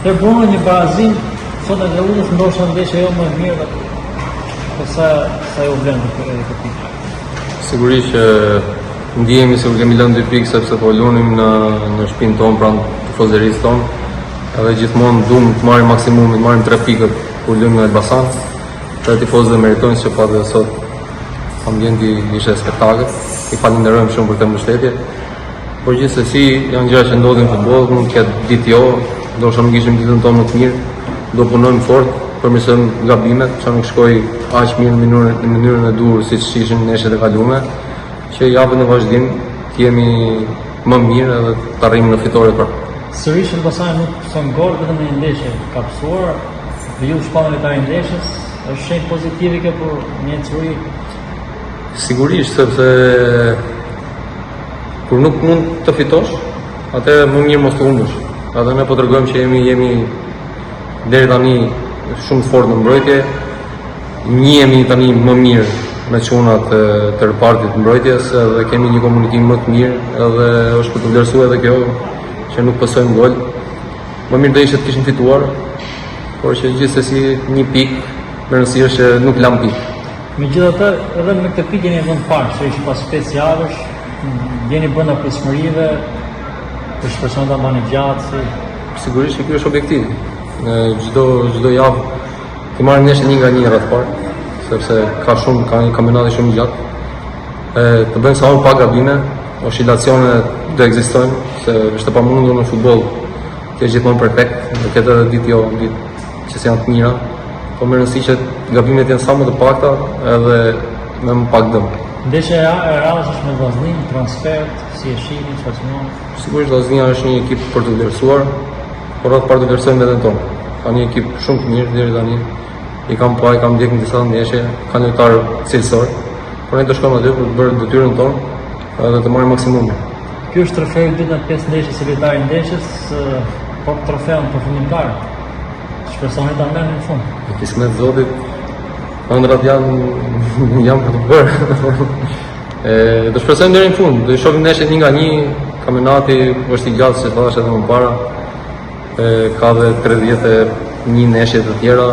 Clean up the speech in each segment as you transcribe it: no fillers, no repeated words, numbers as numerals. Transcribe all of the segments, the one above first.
Për Bruno një barazim, sot e Leudës ndoshta ndeshja jo më e mirë, po sa jo vlen këtë pikë. Sigurisht që ndihemi se kemi lënë 2 pikë sepse po lunim në shtëpinë tonë pranë tifozërisë tonë. Edhe gjithmonë duam të marrim maksimumin, të marrim 3 pikët kur luajmë në Elbasan. Të tifozët meritojnë që pa dhe sot ambienti ishte spektakël. I falenderojmë shumë për këtë mbështetje. Por gjithsesi janë gjëra që ndodhin në futboll, mund të ketë ditë jo, ndoshta nuk ishim ditën tonë më të mirë, do punojmë fort për të mësuar gabimet, që nuk shkoi aq mirë në mënyrën e duhur siç ishin neshjet e kaluara, që javën e vazhdim të jemi më mirë edhe të arrijmë në fitore për. Sërish Elbasani nuk son gol vetëm në një ndeshje, ka psuar, dhe ju shpallën lojtari i ndeshjes, është shenjë pozitive kjo për mjekësuri? Sigurisht, sepse kur nuk mund të fitosh, atëherë më mirë mos të humbësh. Edhe ne po tregojmë që jemi deri tani shumë të fortë në mbrojtje, njihemi tani më mirë me çunat të repartit të mbrojtjes, edhe kemi një komunikim më të mirë, edhe është për të vlerësuar edhe kjo që nuk pësojmë gol. Më mirë do ishte të kishim fituar, por që gjithsesi një pikë, me rëndësi është që nuk lam pikë. Megjithatë, edhe me këtë pikë jeni vend parë, se ishte pas 5 javësh, jeni brenda pritshmërive, të shpresojmë ta mbani gjatë. Sigurisht që ky është objektivi. Çdo javë të marrim neshë një nga një rreth parë, sepse ka një kampionat shumë gjatë. Të bëjmë sa më pak gabime, oscilacione do ekzistojnë, se është e pamundur në futboll të jesh gjithmonë perfekt, do ketë edhe ditë jo, ditë që janë të mira, po me rëndësi që gabimet janë sa më të pakta edhe me më pak dëm. Ndeshja e radhës është me Vllaznin, transfert, si e shihni, çfarë sinon? Sigurisht Vllaznia është një ekip për të vlerësuar, por rreth parë të vlerësojmë veten tonë. Ka një ekip shumë të mirë deri tani. I kam ndjek në disa ndeshje, kanë lojtar cilësor, por ne do shkojmë aty për të bërë detyrën tonë edhe të marrim maksimumin. Ky është trofeu i dytë në 5 ndeshje si lojtar i ndeshjes, por trofeun përfundimtar. Shpresoni ta merrni në fund. Me kismet zotit, ëndrat janë për të bërë. Do shpresojmë deri në fund, do shohim ndeshjet një nga një, kampionati është i gjatë, si thash edhe më para. Ka dhe 31 ndeshje të tjera,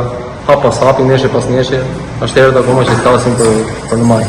hap pas hapi, ndeshje pas ndeshje, është herët akoma që flasim për në maj.